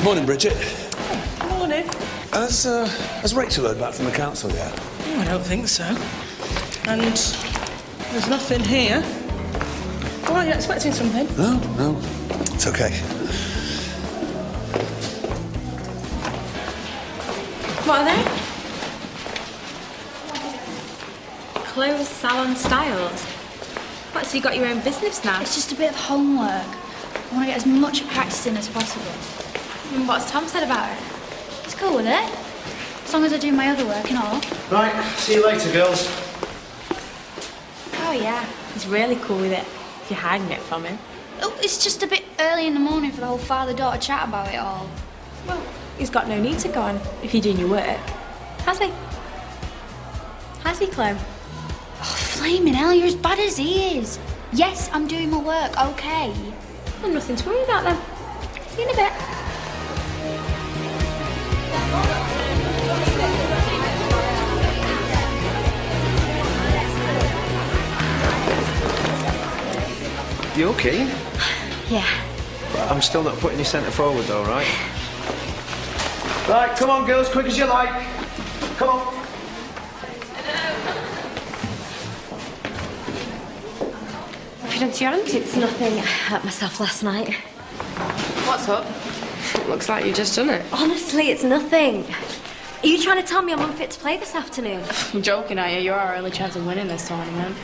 Morning, Bridget. Morning. Has Rachel heard back from the council yet? Oh, I don't think so. And there's nothing here. Why, are you expecting something? No. It's okay. What are they? Clothes salon styles. What, so you got your own business now? It's just a bit of homework. I want to get as much practice in as possible. And what's Tom said about it? He's cool with it. As long as I do my other work and all. Right, see you later, girls. Oh, yeah. He's really cool with it. If you're hiding it from him. Oh, it's just a bit early in the morning for the whole father-daughter chat about it all. Well, he's got no need to go on if you're doing your work. Has he? Has he, Chloe? Oh, flaming hell, you're as bad as he is. Yes, I'm doing my work, okay. Well, nothing to worry about then. See you in a bit. You okay? Yeah. I'm still not putting you centre forward though, right? Right, come on, girls, quick as you like. Come on. If you don't see your aunt, it's nothing. I hurt myself last night. What's up? Looks like you just done it. Honestly, it's nothing. Are you trying to tell me I'm unfit to play this afternoon? I'm joking, are you? You're our only chance of winning this tournament.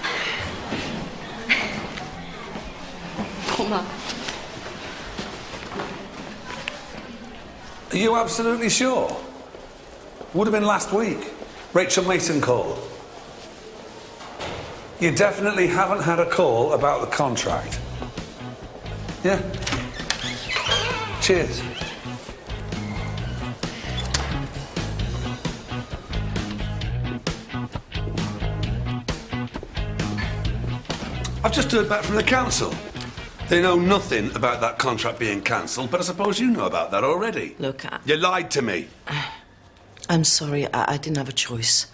Come on. Are you absolutely sure? Would have been last week. Rachel Mason called. You definitely haven't had a call about the contract. Yeah. Cheers. I've just heard back from the council. They know nothing about that contract being cancelled, but I suppose you know about that already. Look, You lied to me. I'm sorry, I didn't have a choice.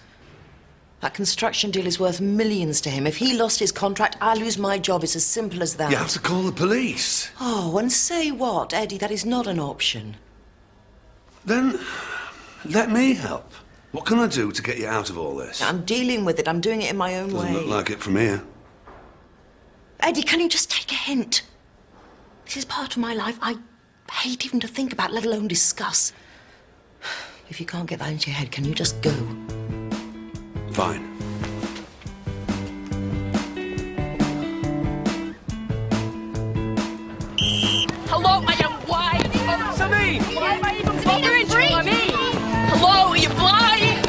That construction deal is worth millions to him. If he lost his contract, I lose my job. It's as simple as that. You have to call the police. Oh, and say what, Eddie? That is not an option. Then let me help. What can I do to get you out of all this? I'm dealing with it. I'm doing it in my own way. Doesn't look like it from here. Eddie, can you just take a hint? This is part of my life I hate even to think about, let alone discuss. If you can't get that into your head, can you just go? Fine. Hello, I am blind. Sammy! Why am I even bothering you? I mean, hello, are you blind?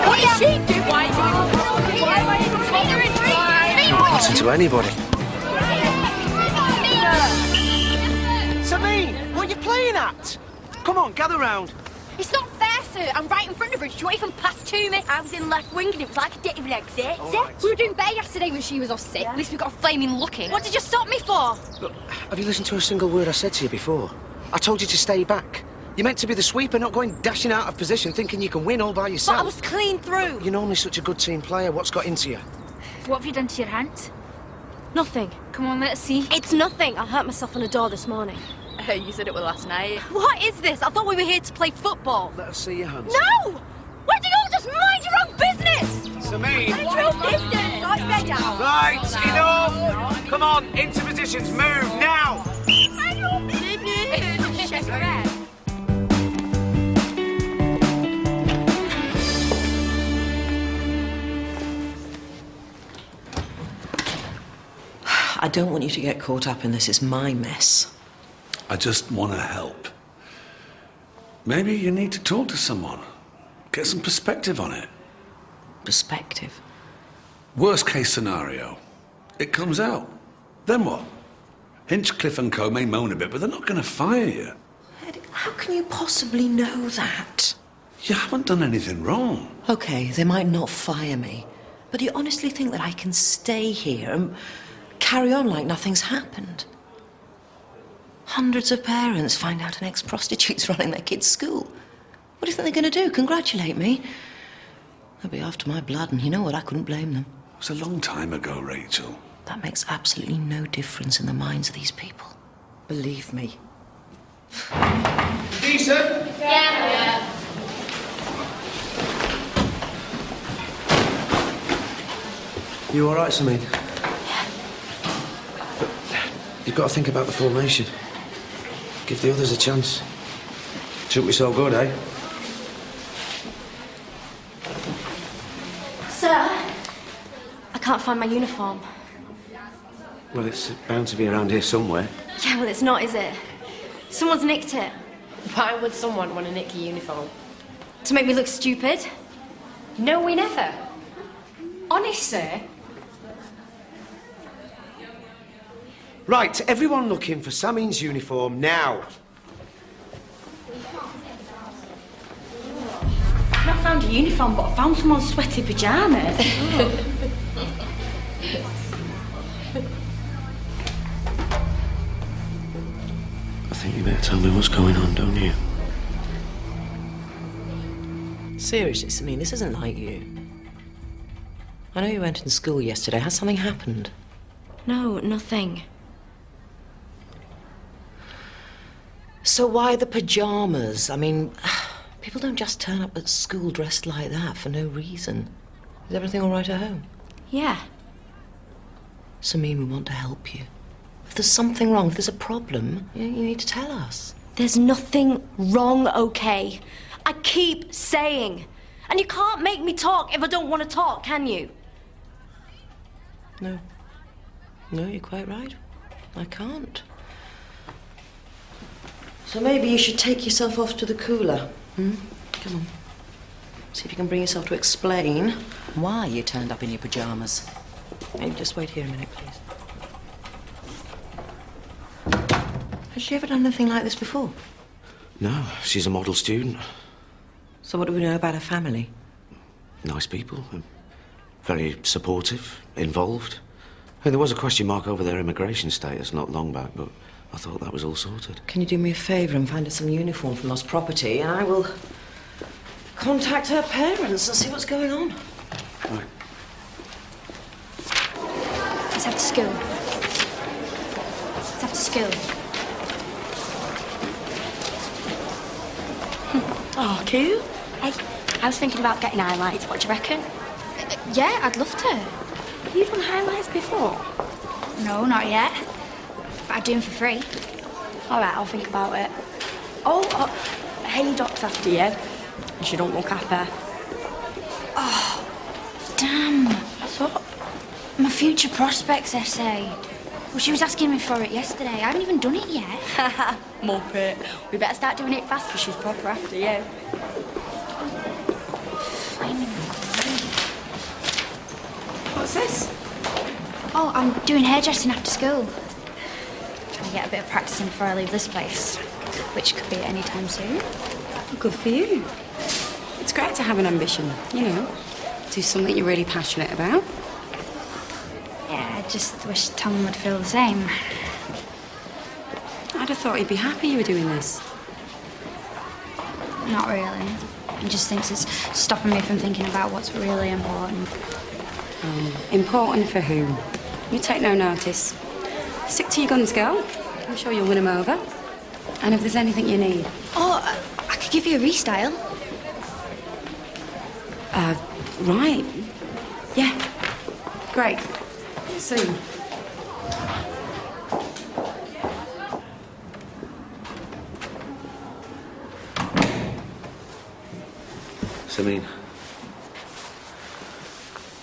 What is she doing? Why am I even bothering you? Don't listen to anybody. Sabine, what are you playing at? Come on, gather round. It's not fair, sir. I'm right in front of her. She won't even pass to me. I was in left wing and it was like I didn't even exist. Right. We were doing better yesterday when she was off sick. At least we got a flaming looking. What did you stop me for? Look, have you listened to a single word I said to you before? I told you to stay back. You're meant to be the sweeper, not going dashing out of position thinking you can win all by yourself. But I was clean through. You're normally such a good team player. What's got into you? What have you done to your hands? Nothing. Come on, let's see. It's nothing. I hurt myself on a door this morning. You said it was last night. What is this? I thought we were here to play football. Let us see your hands. No! Why don't you all just mind your own business? Sabine! Mind your own business. Right, bed down. Right, enough! Come on, into positions, move, now! Mind your own business. Check her head. I don't want you to get caught up in this. It's my mess. I just want to help. Maybe you need to talk to someone. Get some perspective on it. Perspective. Worst case scenario. It comes out. Then what? Hinchcliffe and Co may moan a bit, but they're not going to fire you. Eddie, how can you possibly know that? You haven't done anything wrong. Okay, they might not fire me, but do you honestly think that I can stay here and carry on like nothing's happened? Hundreds of parents find out an ex-prostitute's running their kid's school. What do you think they're going to do? Congratulate me? They'll be after my blood, and you know what? I couldn't blame them. It was a long time ago, Rachel. That makes absolutely no difference in the minds of these people. Believe me. Decent? Yeah. You all right, Samine? You've got to think about the formation. Give the others a chance. Shouldn't be so good, eh? Sir, I can't find my uniform. Well, it's bound to be around here somewhere. Yeah, well, it's not, is it? Someone's nicked it. Why would someone want to nick your uniform? To make me look stupid. No, we never. Honest, sir. Right, everyone looking for Samine's uniform now. I've not found a uniform, but I found someone's sweaty pyjamas. I think you better tell me what's going on, don't you? Seriously, Samine, this isn't like you. I know you went in school yesterday. Has something happened? No, nothing. So why the pyjamas? I mean, people don't just turn up at school dressed like that for no reason. Is everything all right at home? Yeah. Samine, we want to help you. If there's something wrong, if there's a problem, you need to tell us. There's nothing wrong, okay? I keep saying. And you can't make me talk if I don't want to talk, can you? No. No, you're quite right. I can't. So maybe you should take yourself off to the cooler. Hmm? Come on. See if you can bring yourself to explain why you turned up in your pyjamas. Maybe just wait here a minute, please. Has she ever done anything like this before? No, she's a model student. So what do we know about her family? Nice people. Very supportive, involved. Hey, there was a question mark over their immigration status not long back, but I thought that was all sorted. Can you do me a favour and find her some uniform from lost property, and I will contact her parents and see what's going on. Right. Let's have to school. Let's have to school. Oh, cute. Hey, I was thinking about getting highlights. What do you reckon? Yeah, I'd love to. Have you done highlights before? No, not yet. But I'd do them for free. All right, I'll think about it. Oh, hey, Doc's after you. And she don't look happy. Oh, damn. What's up? My future prospects essay. Well, she was asking me for it yesterday. I haven't even done it yet. Haha, Muppet. We better start doing it fast because she's proper after you. Flaming What's this? Oh, I'm doing hairdressing after school. Trying to get a bit of practice in before I leave this place, which could be at any time soon. Good for you. It's great to have an ambition, you know, do something you're really passionate about. Yeah, I just wish Tom would feel the same. I'd have thought he'd be happy you were doing this. Not really. He just thinks it's stopping me from thinking about what's really important. Important for whom? You take no notice. Stick to your guns, girl. I'm sure you'll win him over. And if there's anything you need. Oh, I could give you a restyle. Right. Yeah. Great. Soon. Samine,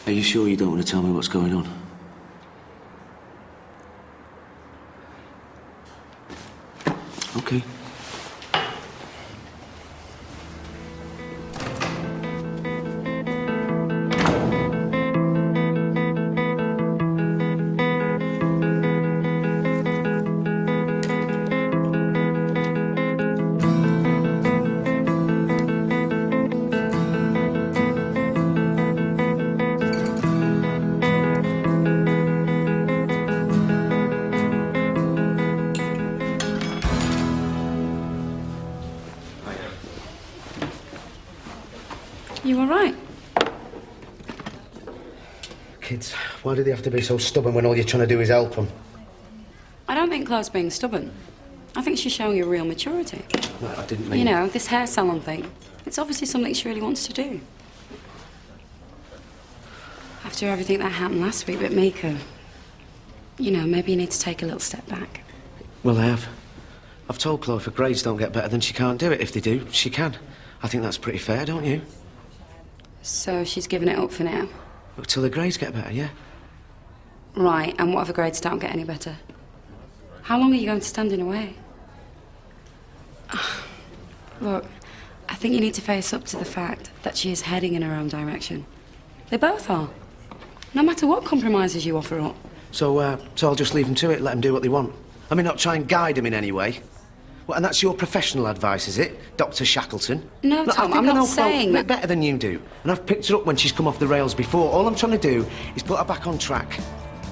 are you sure you don't want to tell me what's going on? Okay. You all right? Kids, why do they have to be so stubborn when all you're trying to do is help them? I don't think Chloe's being stubborn. I think she's showing you real maturity. No, I didn't mean... You know, this hair salon thing. It's obviously something she really wants to do. After everything that happened last week with Mika, you know, maybe you need to take a little step back. Well, I have. I've told Chloe if her grades don't get better, then she can't do it. If they do, she can. I think that's pretty fair, don't you? So she's given it up for now? Look, till the grades get better, yeah. Right, and what if her grades don't get any better? How long are you going to stand in her way? Look, I think you need to face up to the fact that she is heading in her own direction. They both are. No matter what compromises you offer up. So I'll just leave them to it, let them do what they want. I mean, not try and guide them in any way. Well, and that's your professional advice, is it, Dr. Shackleton? No, Look, Tom, I I'm think I not know saying Chloe that... better than you do. And I've picked her up when she's come off the rails before. All I'm trying to do is put her back on track.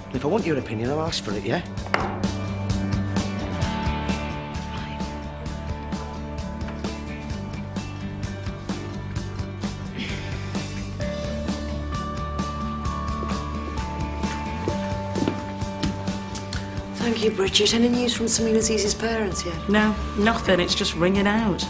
And if I want your opinion, I'll ask for it, yeah? Thank you, Bridget. Any news from Samina Aziz's parents yet? No, nothing. It's just ringing out.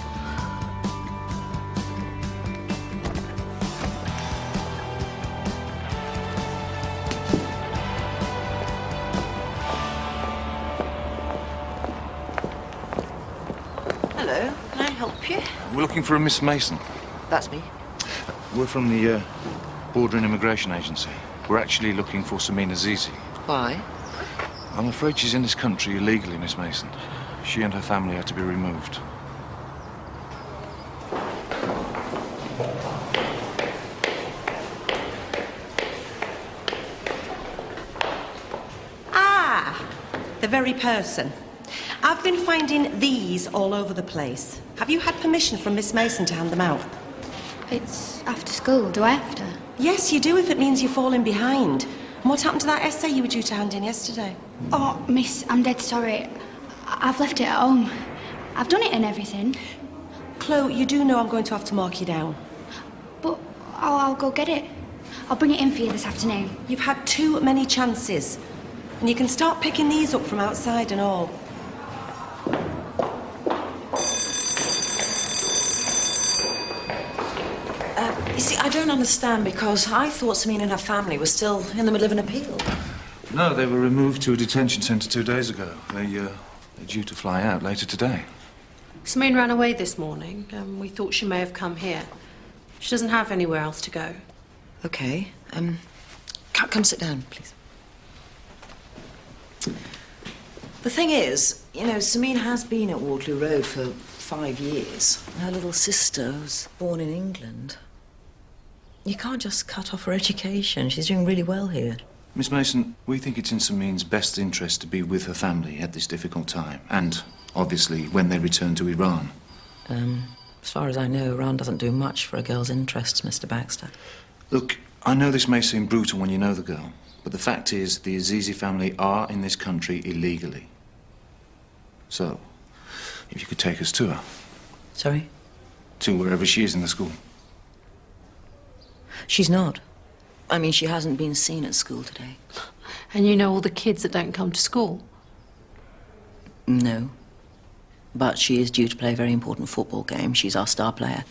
Hello, can I help you? We're looking for a Miss Mason. That's me. We're from the Border and Immigration Agency. We're actually looking for Samina Azizi. Why? I'm afraid she's in this country illegally, Miss Mason. She and her family had to be removed. Ah, the very person. I've been finding these all over the place. Have you had permission from Miss Mason to hand them out? It's after school. Do I have to? Yes, you do if it means you're falling behind. And what happened to that essay you were due to hand in yesterday? Oh, miss, I'm dead sorry. I've left it at home. I've done it and everything. Chloe, you do know I'm going to have to mark you down. But I'll go get it. I'll bring it in for you this afternoon. You've had too many chances. And you can start picking these up from outside and all. You see, I don't understand because I thought Samina and her family were still in the middle of an appeal. No, they were removed to a detention centre 2 days ago. They're due to fly out later today. Samine ran away this morning, and we thought she may have come here. She doesn't have anywhere else to go. Okay. Come sit down, please. The thing is, you know, Samine has been at Waterloo Road for 5 years. Her little sister was born in England. You can't just cut off her education. She's doing really well here. Miss Mason, we think it's in Samine's best interest to be with her family at this difficult time, and obviously when they return to Iran. As far as I know, Iran doesn't do much for a girl's interests, Mr. Baxter. Look, I know this may seem brutal when you know the girl, but the fact is the Azizi family are in this country illegally. So, if you could take us to her. Sorry? To wherever she is in the school. She's not. I mean, she hasn't been seen at school today. And you know all the kids that don't come to school? No. But she is due to play a very important football game. She's our star player.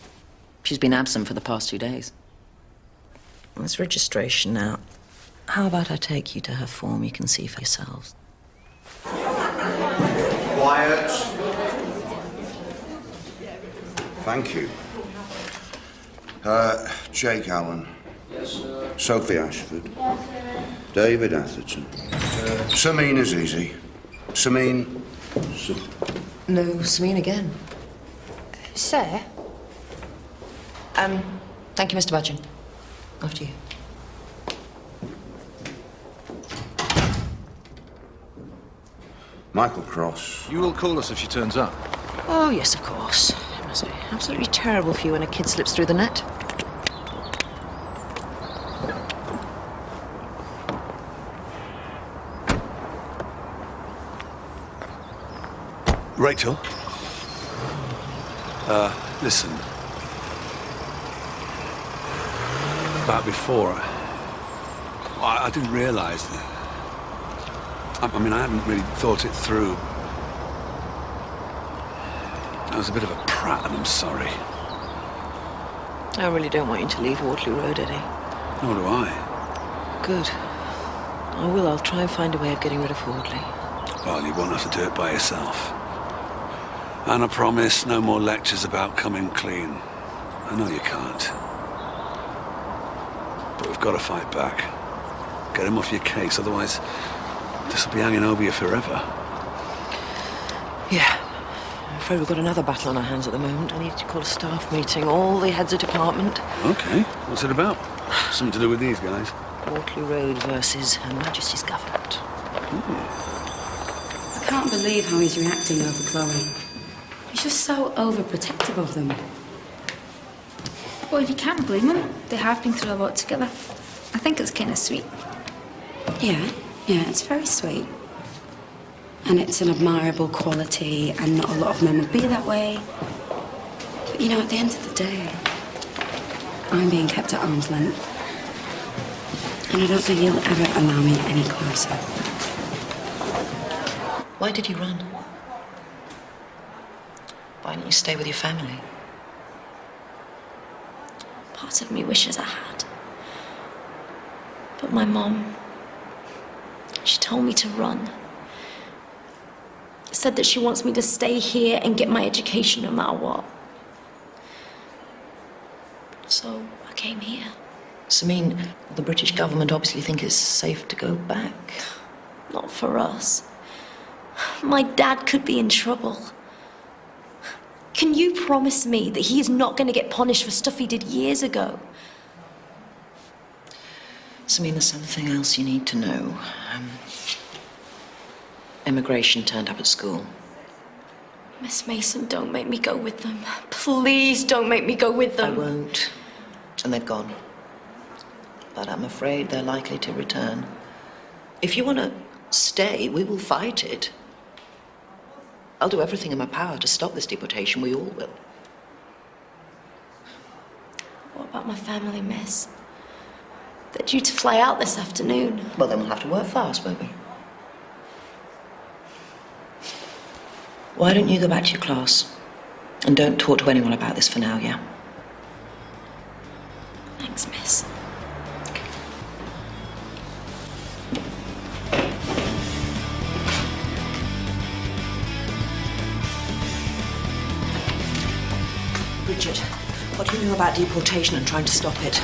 She's been absent for the past 2 days. There's registration now. How about I take you to her form? You can see for yourselves. Quiet. Thank you. Jake Allen. Yes, sir. Sophie Ashford. Yes, sir. David Atherton. Samine Azizi. Samine... No, Samine again. Sir? Thank you, Mr. Budgeon. After you. Michael Cross. You will call us if she turns up. Oh, yes, of course. It must be absolutely terrible for you when a kid slips through the net. Rachel? Listen. About before, I didn't realise that. I mean, I hadn't really thought it through. I was a bit of a prat and I'm sorry. I really don't want you to leave Waterloo Road, Eddie. Nor do I. Good. I will. I'll try and find a way of getting rid of Fordley. Well, you won't have to do it by yourself. And I promise no more lectures about coming clean. I know you can't. But we've got to fight back. Get him off your case, otherwise this will be hanging over you forever. Yeah. I'm afraid we've got another battle on our hands at the moment. I need to call a staff meeting, all the heads of department. Okay. What's it about? Something to do with these guys? Waterloo Road versus Her Majesty's government. I can't believe how he's reacting over Chloe. He's just so overprotective of them. Well, if you can't blame them, they have been through a lot together. I think it's kind of sweet. Yeah, it's very sweet. And it's an admirable quality, and not a lot of men would be that way. But, you know, at the end of the day, I'm being kept at arm's length. And I don't think he'll ever allow me any closer. Why did you run? Why didn't you stay with your family? Part of me wishes I had. But my mom, she told me to run. Said that she wants me to stay here and get my education no matter what. So I came here. Samin, the British government obviously think it's safe to go back. Not for us. My dad could be in trouble. Can you promise me that he is not going to get punished for stuff he did years ago? Samin, there's something else you need to know. Immigration turned up at school. Miss Mason, don't make me go with them. Please don't make me go with them. I won't. And they've gone. But I'm afraid they're likely to return. If you want to stay, we will fight it. I'll do everything in my power to stop this deportation. We all will. What about my family, miss? They're due to fly out this afternoon. Well, then we'll have to work fast, won't we? Why don't you go back to your class? And don't talk to anyone about this for now, yeah? Thanks, miss. Bridget, what do you know about deportation and trying to stop it?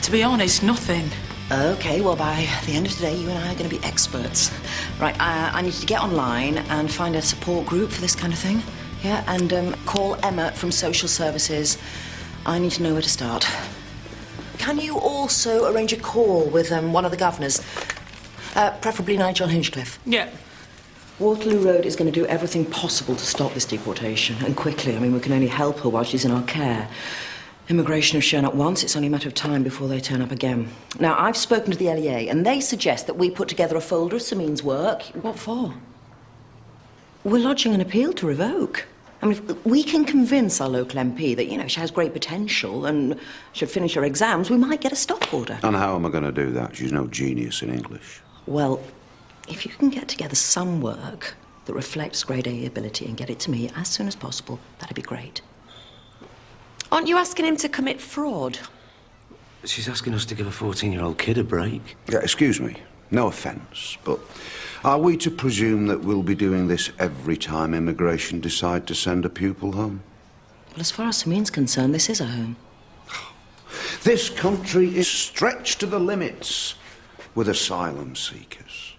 To be honest, nothing. Okay, well, by the end of today, you and I are going to be experts. Right, I need to get online and find a support group for this kind of thing. Yeah, and call Emma from Social Services. I need to know where to start. Can you also arrange a call with one of the governors? Preferably Nigel Hinchcliffe. Yeah. Waterloo Road is going to do everything possible to stop this deportation, and quickly. I mean, we can only help her while she's in our care. Immigration have shown up once, it's only a matter of time before they turn up again. Now, I've spoken to the LEA, and they suggest that we put together a folder of Samin's work. What for? We're lodging an appeal to revoke. I mean, if we can convince our local MP that, you know, she has great potential and should finish her exams, we might get a stop order. And how am I going to do that? She's no genius in English. Well, if you can get together some work that reflects grade A ability and get it to me as soon as possible, that'd be great. Aren't you asking him to commit fraud? She's asking us to give a 14-year-old kid a break. Yeah, excuse me, no offence, but are we to presume that we'll be doing this every time immigration decide to send a pupil home? Well, as far as Samin's concerned, this is a home. This country is stretched to the limits with asylum seekers.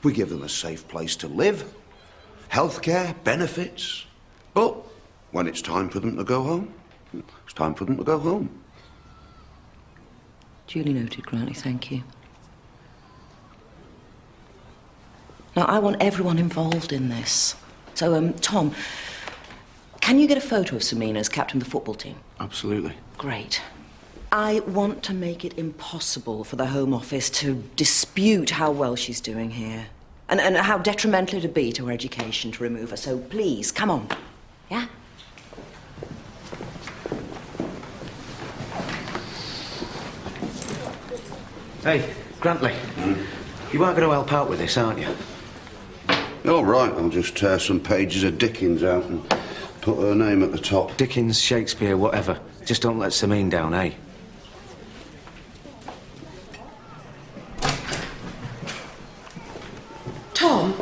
We give them a safe place to live, healthcare, benefits, but when it's time for them to go home, it's time for them to go home. Duly noted, Grantley, thank you. Now, I want everyone involved in this. So, Tom, can you get a photo of Samin as captain of the football team? Absolutely. Great. I want to make it impossible for the Home Office to dispute how well she's doing here and how detrimental it'd be to her education to remove her. So, please, come on. Yeah? Hey, Grantley. You aren't going to help out with this, aren't you? All right, I'll just tear some pages of Dickens out and put her name at the top. Dickens, Shakespeare, whatever. Just don't let Sameen down, eh? Tom?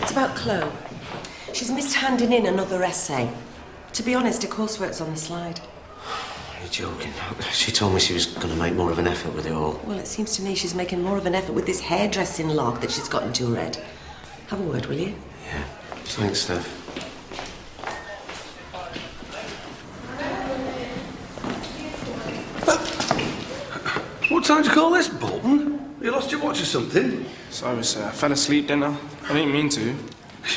It's about Chloe. She's missed handing in another essay. To be honest, her coursework's on the slide. You're joking. She told me she was going to make more of an effort with it all. Well, it seems to me she's making more of an effort with this hairdressing log that she's got into her head. Have a word, will you? Yeah. Thanks, Steph. What time do you call this, Bolton? You lost your watch or something? Sorry, sir. I fell asleep, didn't I? I didn't mean to.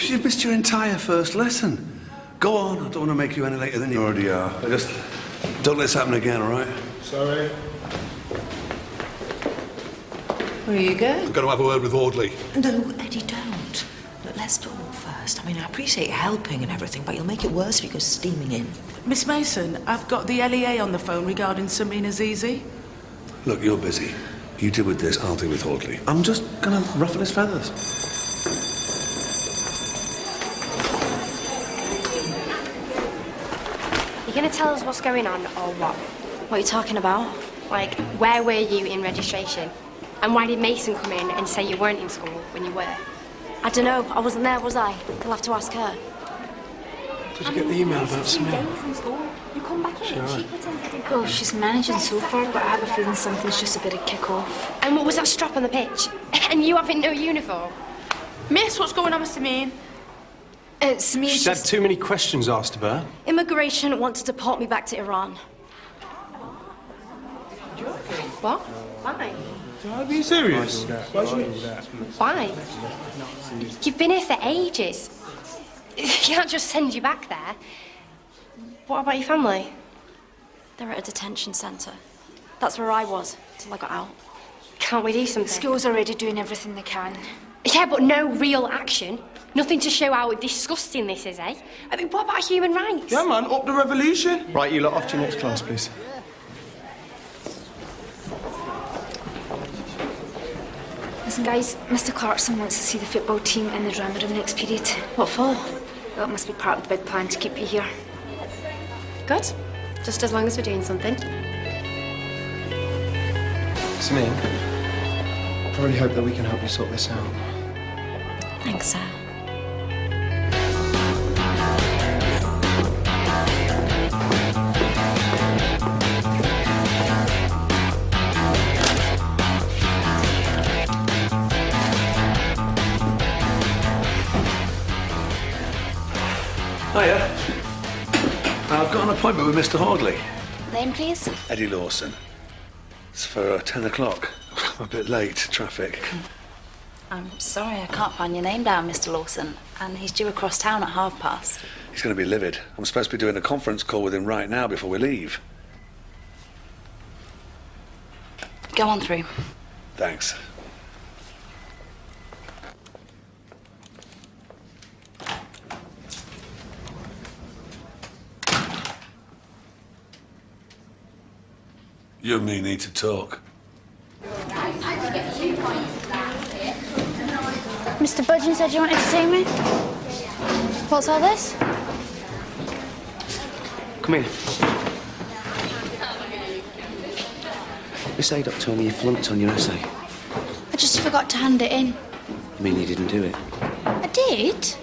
You've missed your entire first lesson. Go on, I don't want to make you any later than you already are. Just don't let this happen again, all right? Sorry. Where are you going? I've got to have a word with Audley. No, Eddie, don't. Look, let's talk first. I mean, I appreciate helping and everything, but you'll make it worse if you go steaming in. Miss Mason, I've got the LEA on the phone regarding Sameen Azizi. Look, you're busy. You deal with this, I'll deal with Audley. I'm just gonna ruffle his feathers. You gonna tell us what's going on, or what? What are you talking about? Like, where were you in registration? And why did Mason come in and say you weren't in school when you were? I don't know. I wasn't there, was I? You'll have to ask her. Did you get the email about Sameen? Days in school. You come back in. Sure. She pretended. Oh, she's managing so far, but I have a feeling something's just a bit of kick-off. And what was that strap on the pitch? And you having no uniform? Miss, what's going on with Sameen? Sameen She's had too many questions asked of her. Immigration want to deport me back to Iran. What? Why? Are you being serious? Why? You've been here for ages. You can't just send you back there. What about your family? They're at a detention centre. That's where I was till I got out. Can't we do something? School's already doing everything they can. Yeah, but no real action. Nothing to show how disgusting this is, eh? I mean, what about human rights? Yeah, man, up the revolution. Right, you lot off to your next class, please. Listen, guys, Mr. Clarkson wants to see the football team in the drama room next period. What for? Well, it must be part of the big plan to keep you here. Good. Just as long as we're doing something. Sameen, I really hope that we can help you sort this out. Thanks, sir. Hiya. I've got an appointment with Mr. Audley. Name, please? Eddie Lawson. It's for 10 o'clock. I'm a bit late, traffic. I'm sorry, I can't find your name down, Mr. Lawson. And he's due across town at 12:30. He's going to be livid. I'm supposed to be doing a conference call with him right now before we leave. Go on through. Thanks. You and me need to talk. Mr. Budgeon said you wanted to see me. What's all this? Come here. Miss Adoc told me you flunked on your essay. I just forgot to hand it in. You mean you didn't do it? I did?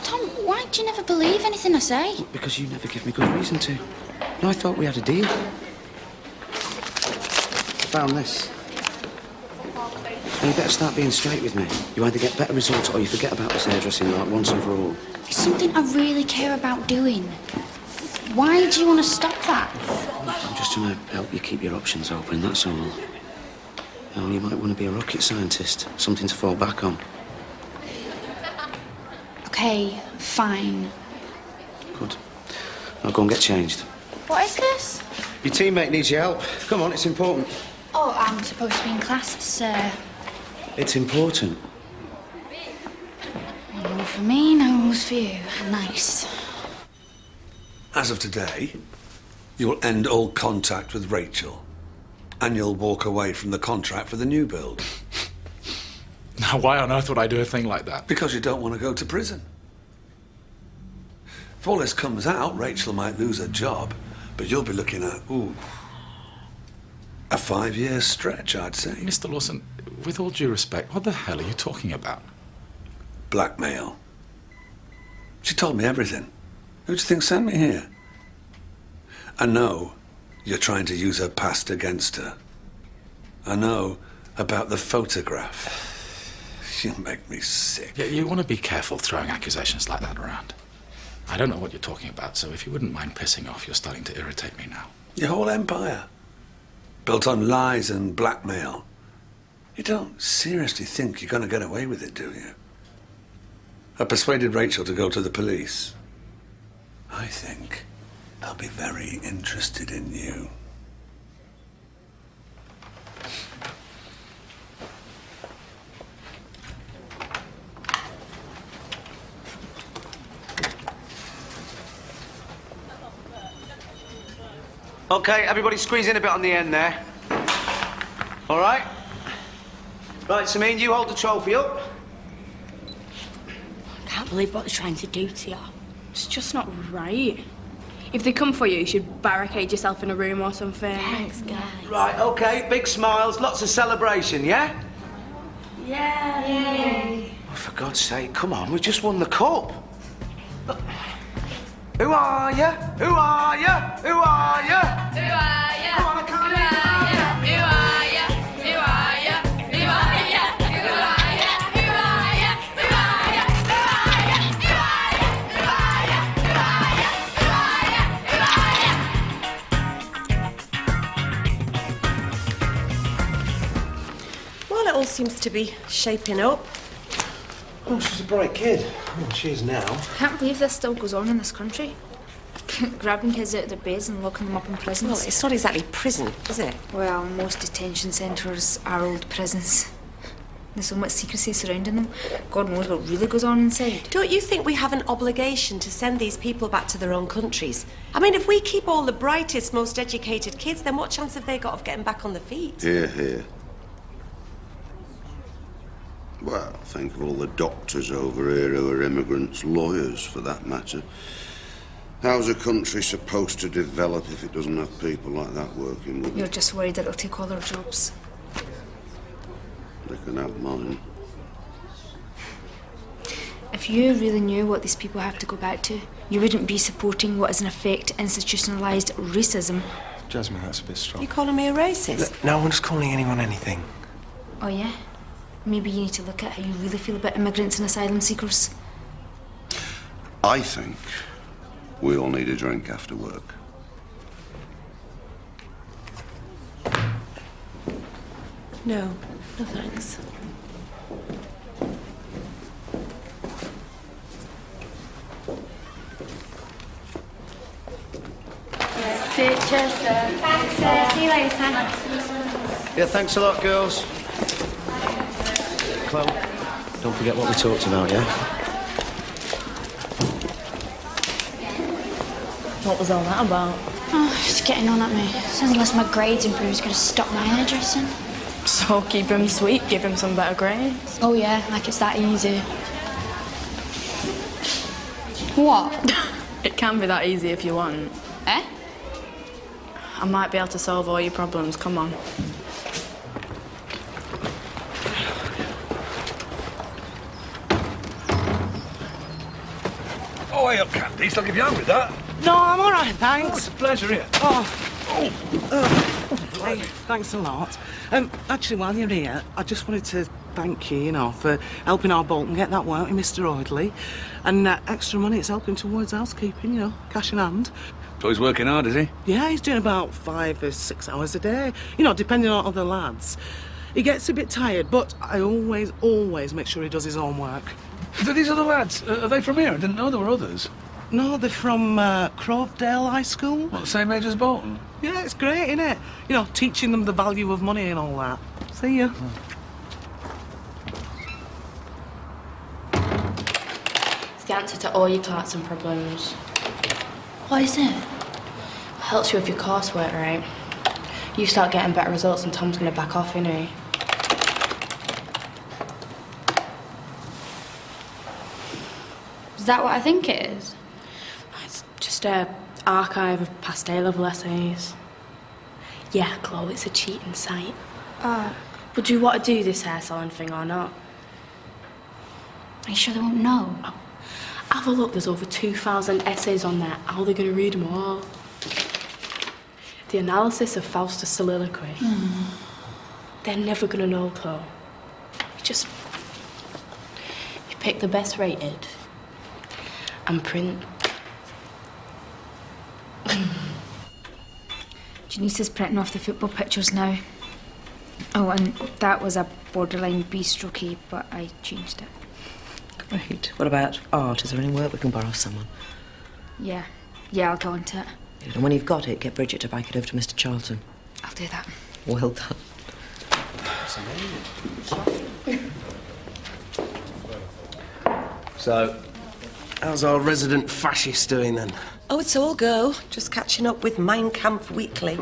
Tom, why do you never believe anything I say? Because you never give me good reason to. No, I thought we had a deal. I found this. And you better start being straight with me. You either get better results or you forget about this hairdressing like once and for all. It's something I really care about doing. Why do you want to stop that? I'm just trying to help you keep your options open, that's all. You know, you might want to be a rocket scientist, something to fall back on. Okay, fine. Good. Now go and get changed. What is this? Your teammate needs your help. Come on, it's important. Oh, I'm supposed to be in class, sir. It's important. No for me, no for you. Nice. As of today, you will end all contact with Rachel. And you'll walk away from the contract for the new build. No, Why on earth would I do a thing like that? Because you don't want to go to prison. If all this comes out, Rachel might lose her job, but you'll be looking at, a 5-year stretch, I'd say. Mr. Lawson, with all due respect, what the hell are you talking about? Blackmail. She told me everything. Who do you think sent me here? I know you're trying to use her past against her. I know about the photograph. You make me sick. Yeah, you want to be careful throwing accusations like that around. I don't know what you're talking about, so if you wouldn't mind pissing off, you're starting to irritate me now. Your whole empire, built on lies and blackmail. You don't seriously think you're going to get away with it, do you? I persuaded Rachel to go to the police. I think they'll be very interested in you. Okay, everybody squeeze in a bit on the end there. All right? Right, Samin, you hold the trophy up. I can't believe what they're trying to do to you. It's just not right. If they come for you, you should barricade yourself in a room or something. Thanks, guys. Right, okay, big smiles, lots of celebration, yeah? Yeah. Yay. Oh, for God's sake, come on, we just won the cup. Who are you? Who are you? Who are you? Who are you? Come on, I can't Who are you? Who are you? Who are you? Who are you? Who are you? Who are you? Who are you? Who are you? Who are you? Who are you? Who are you? Well, it all seems to be shaping up. Oh, she's a bright kid. Well, she is now. Can't believe this still goes on in this country. Grabbing kids out of their beds and locking them up in prisons. Well, it's not exactly prison, is it? Well, most detention centres are old prisons. There's so much secrecy surrounding them. God knows what really goes on inside. Don't you think we have an obligation to send these people back to their own countries? I mean, if we keep all the brightest, most educated kids, then what chance have they got of getting back on their feet? Hear, hear. Well, think of all the doctors over here who are immigrants, lawyers for that matter. How's a country supposed to develop if it doesn't have people like that working with You're it? just worried that it'll take all their jobs. They can have mine. If you really knew what these people have to go back to, you wouldn't be supporting what is in effect institutionalised racism. Jasmine, that's a bit strong. You calling me a racist? Look, no one's calling anyone anything. Oh yeah? Maybe you need to look at how you really feel about immigrants and asylum seekers. I think we all need a drink after work. No, no thanks. Cheers, sir. Thanks, sir. See you later. Yeah, thanks a lot, girls. Chloe, don't forget what we talked about, yeah? What was all that about? Oh, she's getting on at me. Says unless my grades improve, he's going to stop my hairdressing. So keep him sweet, give him some better grades. Oh yeah, like it's that easy. What? It can be that easy if you want. Eh? I might be able to solve all your problems, come on. Oh, hey up, Candice. I'll give you home with that. No, I'm all right, thanks. Oh, it's a pleasure here. Hey, thanks a lot. Actually, while you're here, I just wanted to thank you, for helping our Bolton get that work with Mr. Oidley. And extra money it's helping towards housekeeping, cash in hand. So he's working hard, is he? Yeah, he's doing about 5 or 6 hours a day, depending on other lads. He gets a bit tired, but I always make sure he does his own work. So these other lads, are they from here? I didn't know there were others. No, they're from Crovedale High School. What, the same age as Bolton? Yeah, it's great, isn't it? Teaching them the value of money and all that. See ya. It's the answer to all your Clarkson problems. What is it? Helps you with your coursework, right? You start getting better results and Tom's going to back off, isn't he? Is that what I think it is? It's just a archive of past A-level essays. Yeah, Chloe, it's a cheating site. But do you want to do this hair salon thing or not? Are you sure they won't know? Oh, have a look, there's over 2,000 essays on there. How are they going to read them all? The analysis of Faustus' soliloquy. They're never going to know, Chloe. You pick the best rated and print. Janice's printing off the football pictures now. Oh, and that was a borderline B-stroke, but I changed it. Great. What about art? Is there any work we can borrow someone? Yeah, I'll go into it. And when you've got it, get Bridget to bike it over to Mr. Charlton. I'll do that. Well done. So, how's our resident fascist doing then? Oh, it's all go. Just catching up with Mein Kampf Weekly.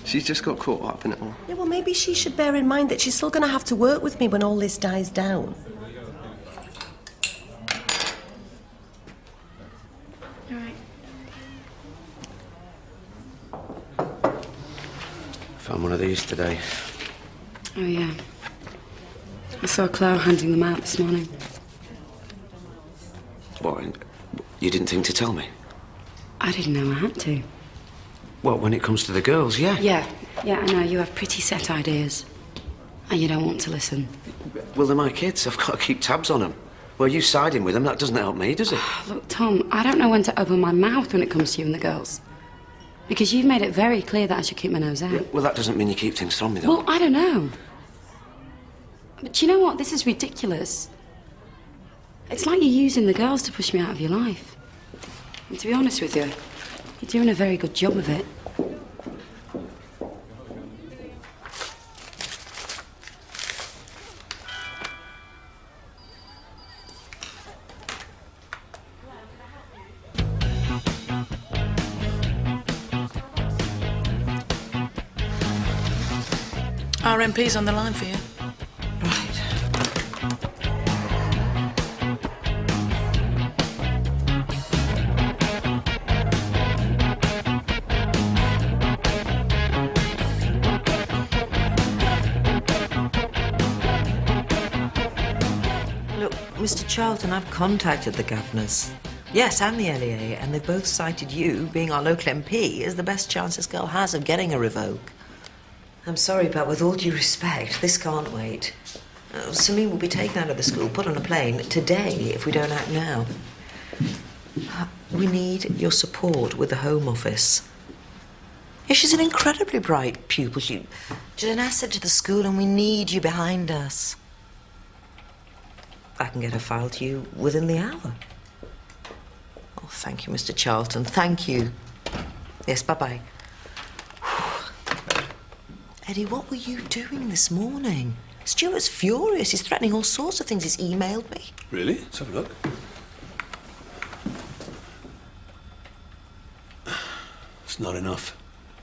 She's just got caught up in it all. Yeah, well, maybe she should bear in mind that she's still going to have to work with me when all this dies down. Found one of these today. Oh, yeah. I saw Claire handing them out this morning. What? You didn't think to tell me? I didn't know I had to. Well, when it comes to the girls, yeah. Yeah, I know. You have pretty set ideas. And you don't want to listen. Well, they're my kids. I've got to keep tabs on them. Well, you siding with them, that doesn't help me, does it? Look, Tom, I don't know when to open my mouth when it comes to you and the girls. Because you've made it very clear that I should keep my nose out. Yeah, well, that doesn't mean you keep things from me, though. Well, I don't know. But you know what? This is ridiculous. It's like you're using the girls to push me out of your life. And to be honest with you, you're doing a very good job of it. RMP's on the line for you. Look, Mr. Charlton, I've contacted the governors. Yes, and the LEA, and they've both cited you, being our local MP, as the best chance this girl has of getting a revoke. I'm sorry, but with all due respect, this can't wait. Samin will be taken out of the school, put on a plane, today, if we don't act now. We need your support with the Home Office. Yeah, she's an incredibly bright pupil. She's an asset to the school, and we need you behind us. I can get her file to you within the hour. Oh, thank you, Mr. Charlton. Thank you. Yes, bye-bye. Eddie, what were you doing this morning? Stuart's furious. He's threatening all sorts of things. He's emailed me. Really? Let's have a look. It's not enough,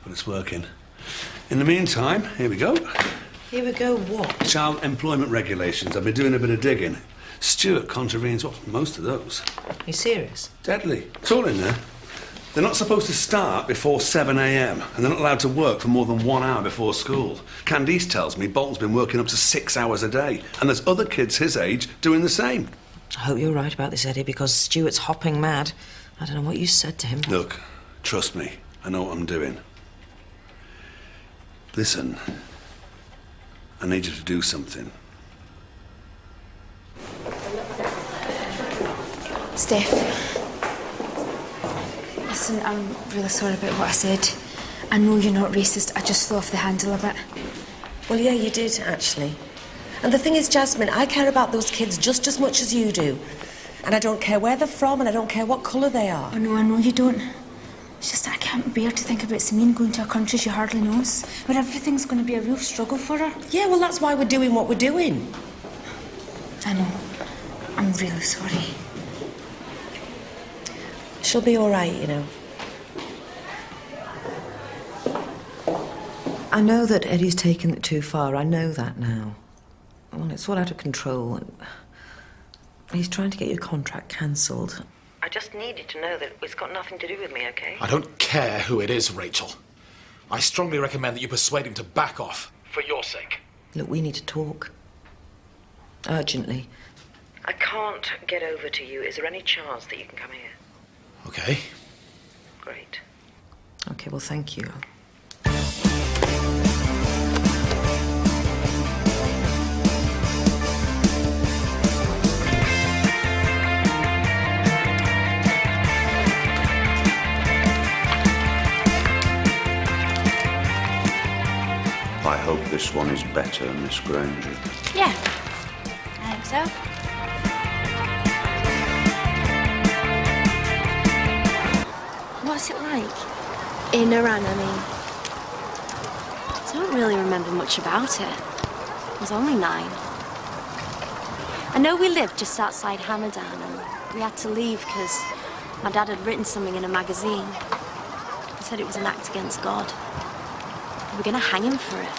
but it's working. In the meantime, here we go. Here we go, what? Child employment regulations. I've been doing a bit of digging. Stuart contravenes, well, most of those. Are you serious? Deadly. It's all in there. They're not supposed to start before 7 a.m. and they're not allowed to work for more than 1 hour before school. Candice tells me Bolton's been working up to 6 hours a day, and there's other kids his age doing the same. I hope you're right about this, Eddie, because Stuart's hopping mad. I don't know what you said to him. Look, trust me, I know what I'm doing. Listen, I need you to do something. Steph. Listen, I'm really sorry about what I said. I know you're not racist. I just flew off the handle a bit. Well, yeah, you did, actually. And the thing is, Jasmine, I care about those kids just as much as you do. And I don't care where they're from, and I don't care what colour they are. Oh, no, I know you don't. It's just that I can't bear to think about Samin going to a country she hardly knows, where everything's going to be a real struggle for her. Yeah, well, that's why we're doing what we're doing. I know. I'm really sorry. She'll be all right, you know. I know that Eddie's taken it too far. I know that now. Well, it's all out of control. He's trying to get your contract cancelled. I just needed to know that it's got nothing to do with me, OK? I don't care who it is, Rachel. I strongly recommend that you persuade him to back off, for your sake. Look, we need to talk. Urgently. I can't get over to you. Is there any chance that you can come here? Okay. Great. OK, well, thank you. I hope this one is better, Miss Granger. Yeah, I think so. What's it like? In Iran, I mean. I don't really remember much about it. I was only 9. I know we lived just outside Hamadan, and we had to leave because my dad had written something in a magazine. He said it was an act against God. We were going to hang him for it.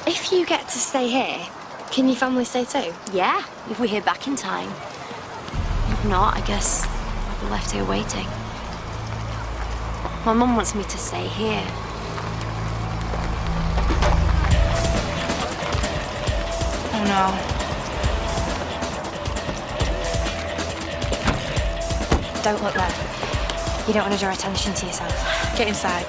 If you get to stay here, can your family stay too? Yeah, if we're here back in time. If not, I guess I'll be left here waiting. My mum wants me to stay here. Oh no. Don't look there. You don't want to draw attention to yourself. Get inside.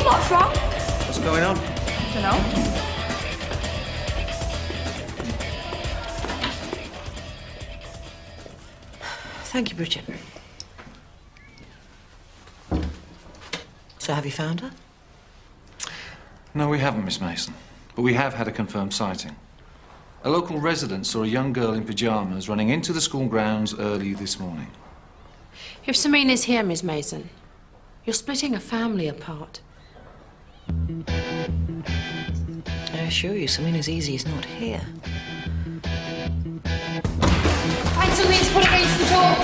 What's wrong? What's going on? I don't know. Thank you, Bridget. So have you found her? No, we haven't, Miss Mason. But we have had a confirmed sighting. A local resident saw a young girl in pyjamas running into the school grounds early this morning. If Sameen is here, Miss Mason, you're splitting a family apart. I assure you, something as easy as not here. Find something to put against the door.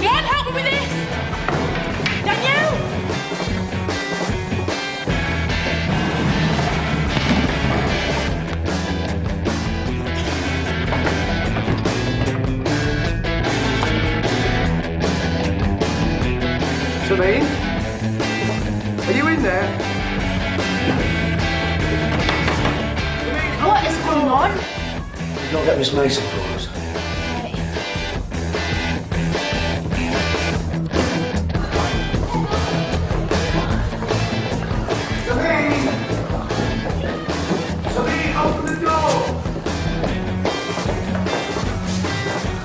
Can help me with this? Danielle! Sameen? Are you in there? What is going on? Did not get Miss Mason for us. Sameen, open the door!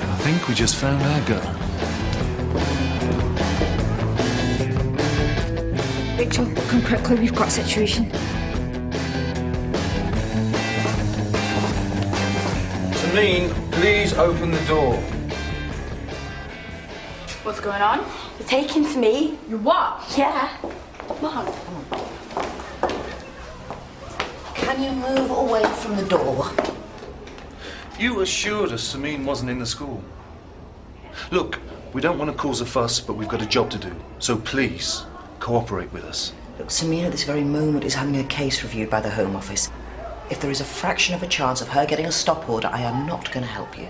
I think we just found our girl. Rachel, come quickly, we've got a situation. Sameen, please open the door. What's going on? You're taking to me. You what? Yeah. Come on. Can you move away from the door? You assured us Sameen wasn't in the school. Look, we don't want to cause a fuss, but we've got a job to do. So please, cooperate with us. Look, Sameen at this very moment is having a case reviewed by the Home Office. If there is a fraction of a chance of her getting a stop order, I am not going to help you.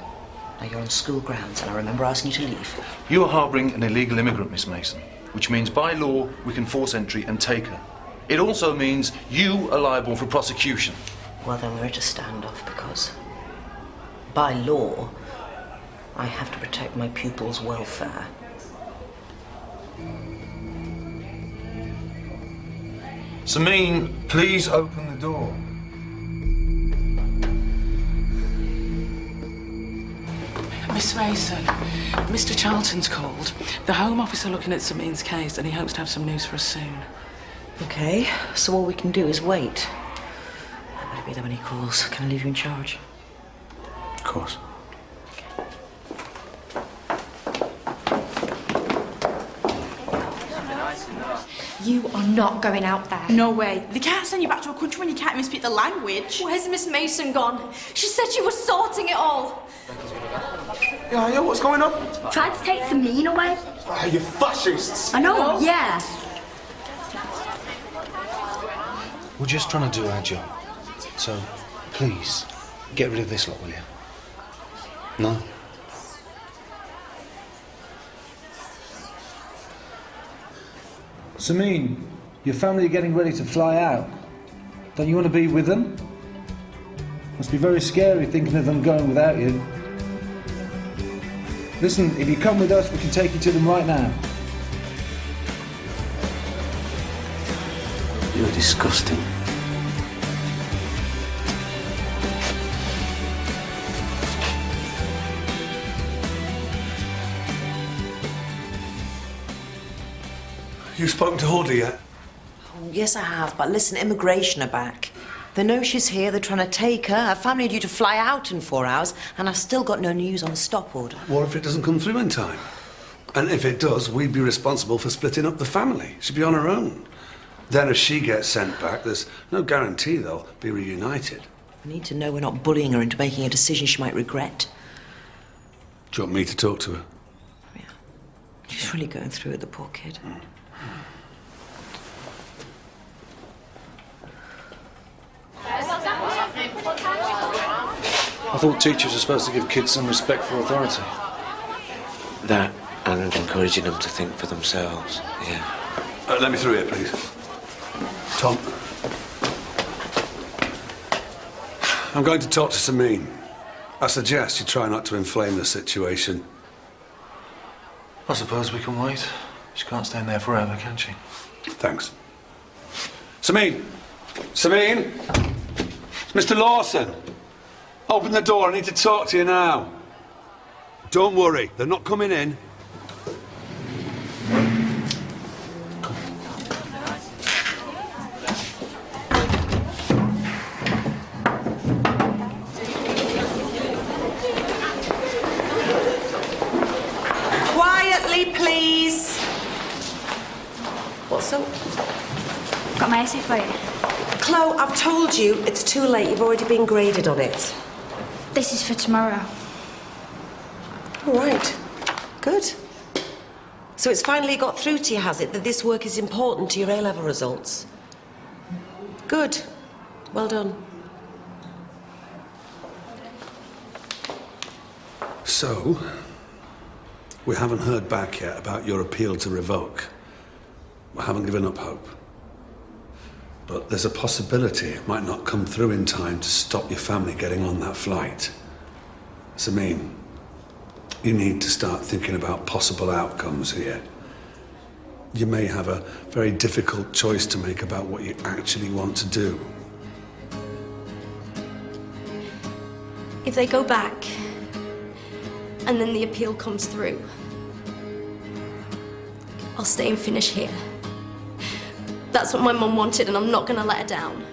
Now, you're on school grounds, and I remember asking you to leave. You are harbouring an illegal immigrant, Miss Mason, which means by law we can force entry and take her. It also means you are liable for prosecution. Well, then we're at a standoff because, by law, I have to protect my pupils' welfare. Sameen, please open the door. Miss Mason, Mr. Charlton's called. The Home Office are looking at Sameen's case and he hopes to have some news for us soon. Okay, so all we can do is wait. I better be there when he calls. Can I leave you in charge? Of course. You are not going out there. No way. They can't send you back to a country when you can't even speak the language. Where's Miss Mason gone? She said she was sorting it all. Yeah, what's going on? Tried to take Sameen away. Oh, you fascists! I know, yeah. We're just trying to do our job. So, please, get rid of this lot, will you? No? Sameen, your family are getting ready to fly out. Don't you want to be with them? Must be very scary thinking of them going without you. Listen, if you come with us, we can take you to them right now. You're disgusting. You spoken to Audley yet? Oh, yes, I have. But listen, immigration are back. They know she's here. They're trying to take her. Her family are due to fly out in 4 hours, and I've still got no news on the stop order. What if it doesn't come through in time? And if it does, we'd be responsible for splitting up the family. She'd be on her own. Then if she gets sent back, there's no guarantee they'll be reunited. I need to know we're not bullying her into making a decision she might regret. Do you want me to talk to her? Yeah. She's really going through it, the poor kid. I thought teachers were supposed to give kids some respect for authority. That and encouraging them to think for themselves, yeah. Let me through here, please. Tom. I'm going to talk to Sameen. I suggest you try not to inflame the situation. I suppose we can wait. She can't stand there forever, can she? Thanks. Sameen! Sameen! It's Mr. Lawson. Open the door, I need to talk to you now. Don't worry, they're not coming in. Quietly, please. What's up? Got my essay for you. Chloe, I've told you it's too late. You've already been graded on it. This is for tomorrow. All right. Good. So it's finally got through to you, has it, that this work is important to your A-level results? Good. Well done. So, we haven't heard back yet about your appeal to revoke. We haven't given up hope. But there's a possibility it might not come through in time to stop your family getting on that flight. Sameen, you need to start thinking about possible outcomes here. You may have a very difficult choice to make about what you actually want to do. If they go back, and then the appeal comes through, I'll stay and finish here. That's what my mum wanted, and I'm not going to let her down.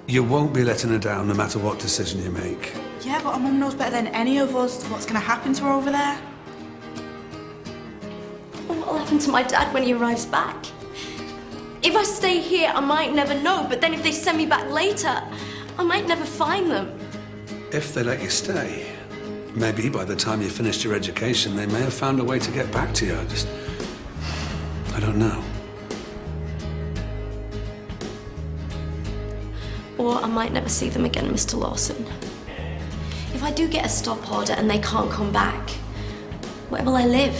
You won't be letting her down no matter what decision you make. Yeah, but our mum knows better than any of us what's going to happen to her over there. What'll happen to my dad when he arrives back? If I stay here, I might never know, but then if they send me back later, I might never find them. If they let you stay, maybe by the time you finished your education, they may have found a way to get back to you. I don't know. Or I might never see them again, Mr. Lawson. If I do get a stop order and they can't come back, where will I live?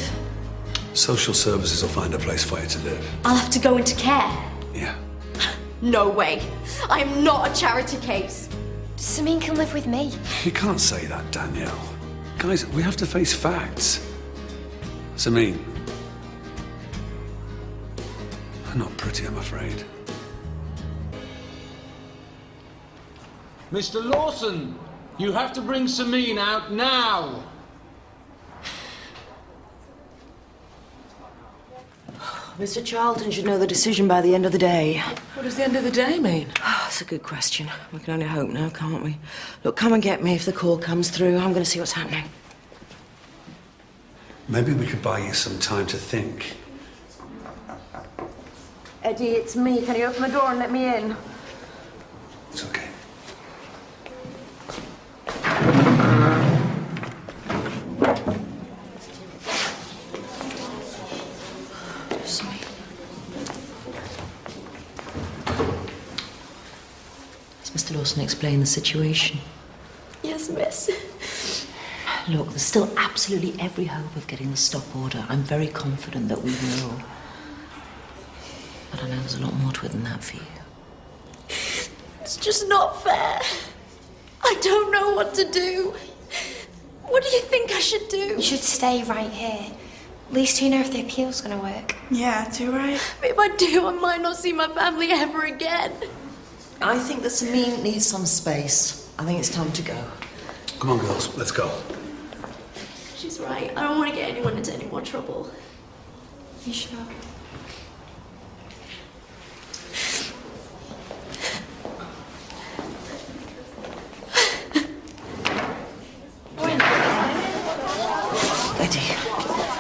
Social services will find a place for you to live. I'll have to go into care. Yeah. No way. I am not a charity case. Sameen can live with me. You can't say that, Danielle. Guys, we have to face facts. Sameen. Not pretty, I'm afraid. Mr. Lawson, you have to bring Sameen out now. Mr. Charlton should know the decision by the end of the day. What does the end of the day mean? That's a good question. We can only hope now, can't we? Look, come and get me if the call comes through. I'm going to see what's happening. Maybe we could buy you some time to think. Eddie, it's me. Can you open the door and let me in? It's okay. Sorry. Has Mr. Lawson explained the situation? Yes, miss. Look, there's still absolutely every hope of getting the stop order. I'm very confident that we will. But I know there's a lot more to it than that for you. It's just not fair. I don't know what to do. What do you think I should do? You should stay right here. At least you know if the appeal's gonna work. Yeah, too right. If I do, I might not see my family ever again. I think that Samin needs some space. I think it's time to go. Come on, girls, let's go. She's right. I don't want to get anyone into any more trouble. You sure? Eddie,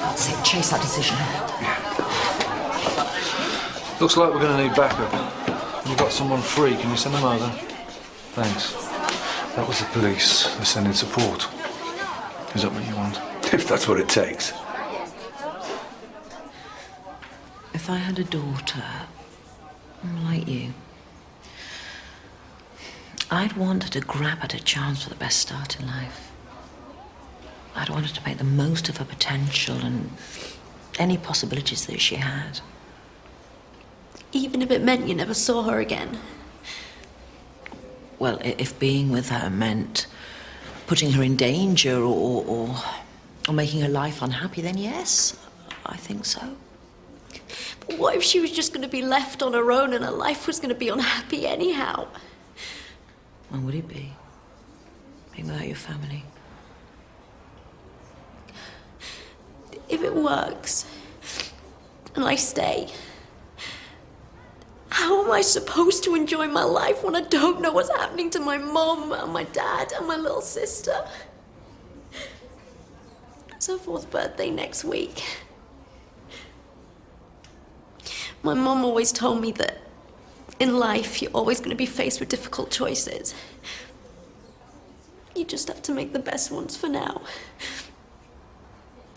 that's it. Chase that decision. Looks like we're going to need backup. You've got someone free. Can you send them over? Thanks. That was the police. They're sending support. Is that what you want? If that's what it takes. If I had a daughter like you, I'd want her to grab at a chance for the best start in life. I'd want her to make the most of her potential and any possibilities that she had. Even if it meant you never saw her again. Well, if being with her meant putting her in danger or making her life unhappy, then yes, I think so. But what if she was just going to be left on her own and her life was going to be unhappy anyhow? And would it be? Being without your family? If it works, and I stay, how am I supposed to enjoy my life when I don't know what's happening to my mom and my dad and my little sister? It's her 4th birthday next week. My mom always told me that in life you're always going to be faced with difficult choices. You just have to make the best ones for now.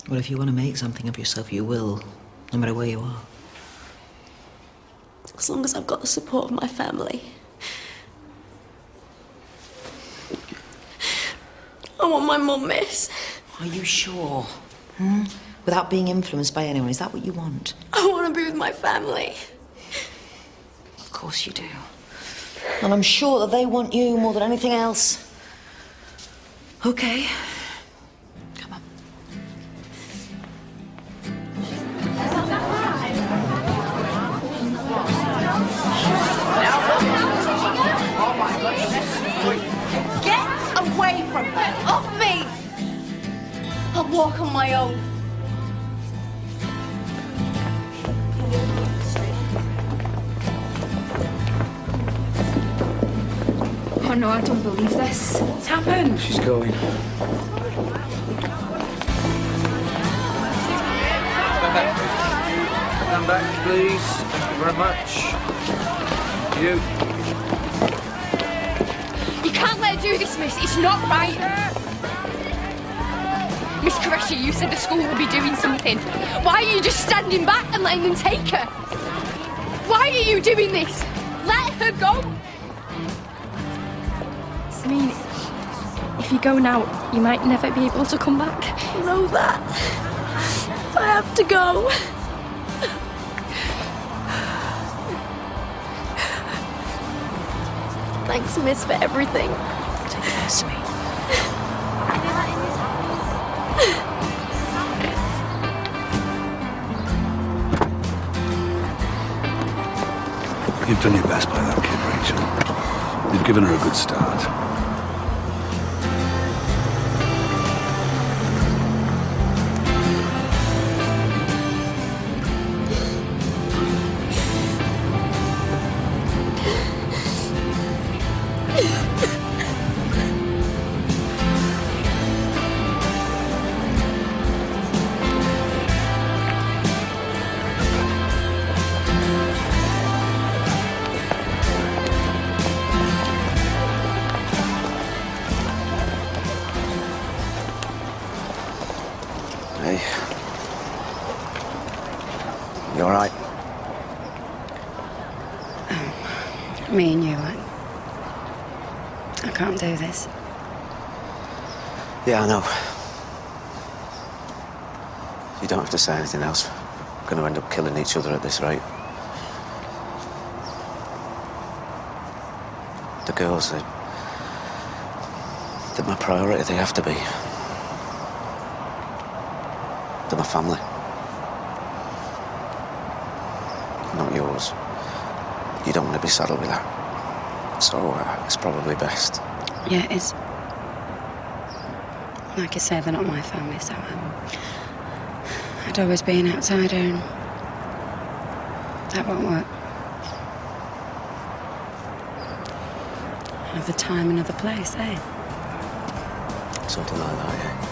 Well, if you want to make something of yourself, you will, no matter where you are. As long as I've got the support of my family. I want my mum, miss. Are you sure? Without being influenced by anyone, is that what you want? I want to be with my family. Of course you do. And I'm sure that they want you more than anything else. Okay. Come on. Get away from her! Off me! I'll walk on my own. Oh no, I don't believe this. What's happened? She's going. Stand back, please. Thank you very much. You. You can't let her do this, miss. It's not right. Miss Qureshi, you said the school will be doing something. Why are you just standing back and letting them take her? Why are you doing this? Let her go. I mean, if you go now, you might never be able to come back. You know that. I have to go. Thanks, miss, for everything. Take care, Sammy. You've done your best by that kid, Rachel. You've given her a good start. I can't do this. Yeah, I know. You don't have to say anything else. We're going to end up killing each other at this rate. The girls, they're my priority. They have to be. They're my family. Not yours. You don't want to be saddled with that. So it's probably best. Yeah, it is. Like I say, they're not my family, so I'd always be an outsider, and that won't work. Another time, another place, eh? Something like that, yeah.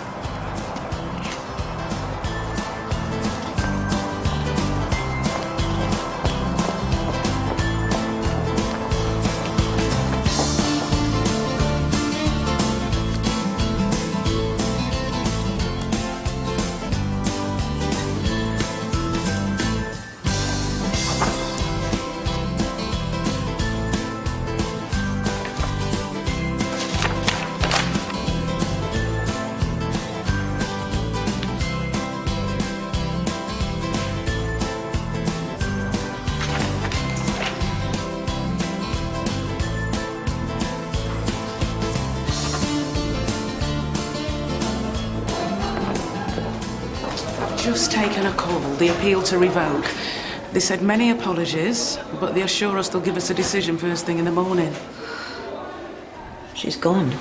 Just taken a call, the appeal to revoke. They said many apologies, but they assure us they'll give us a decision first thing in the morning. She's gone.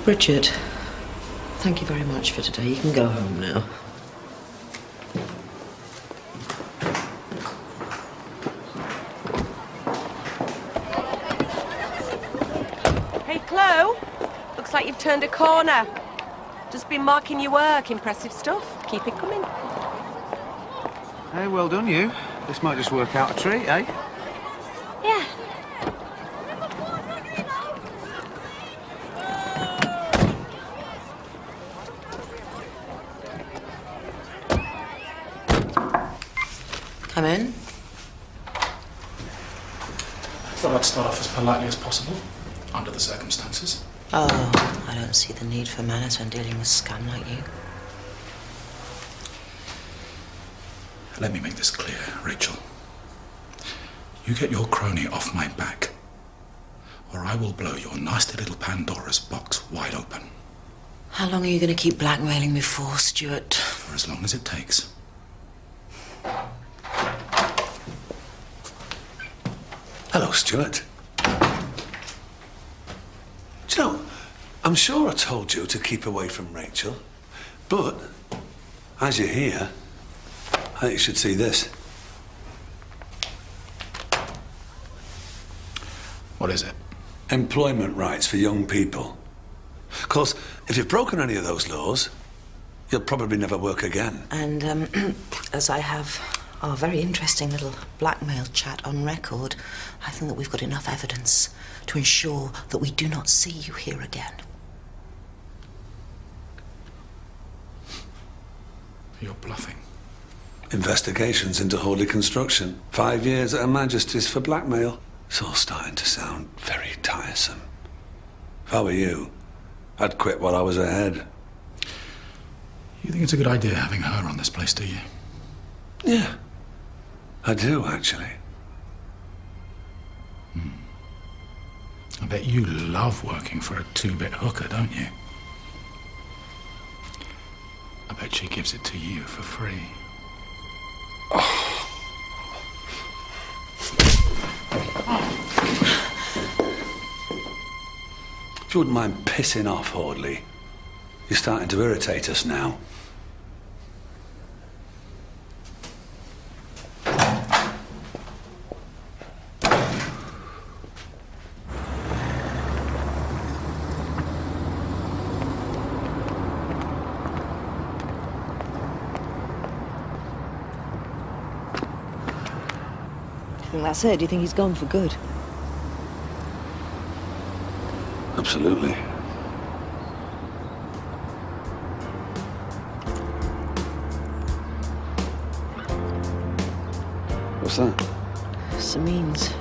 Richard, thank you very much for today. You can go home now. Hey, Chloe. Looks like you've turned a corner. Just been marking your work. Impressive stuff. Keep it coming. Hey, well done, you. This might just work out a treat, eh? Yeah. Come in. Thought I'd start off as politely as possible, under the circumstances. Oh, I don't see the need for manners when dealing with scum like you. Let me make this clear, Rachel. You get your crony off my back, or I will blow your nasty little Pandora's box wide open. How long are you going to keep blackmailing me for, Stuart? For as long as it takes. Hello, Stuart. Do you know, I'm sure I told you to keep away from Rachel, but as you're here, I think you should see this. What is it? Employment rights for young people. Of course, if you've broken any of those laws, you'll probably never work again. And as I have our very interesting little blackmail chat on record, I think that we've got enough evidence to ensure that we do not see you here again. You're bluffing. Investigations into Hawley Construction. 5 years at Her Majesty's for blackmail. It's all starting to sound very tiresome. If I were you, I'd quit while I was ahead. You think it's a good idea having her on this place, do you? Yeah, I do, actually. I bet you love working for a two-bit hooker, don't you? I bet she gives it to you for free. If you wouldn't mind pissing off, Hawley. You're starting to irritate us now. I think that's it. Do you think he's gone for good? Absolutely. What's that? Samin's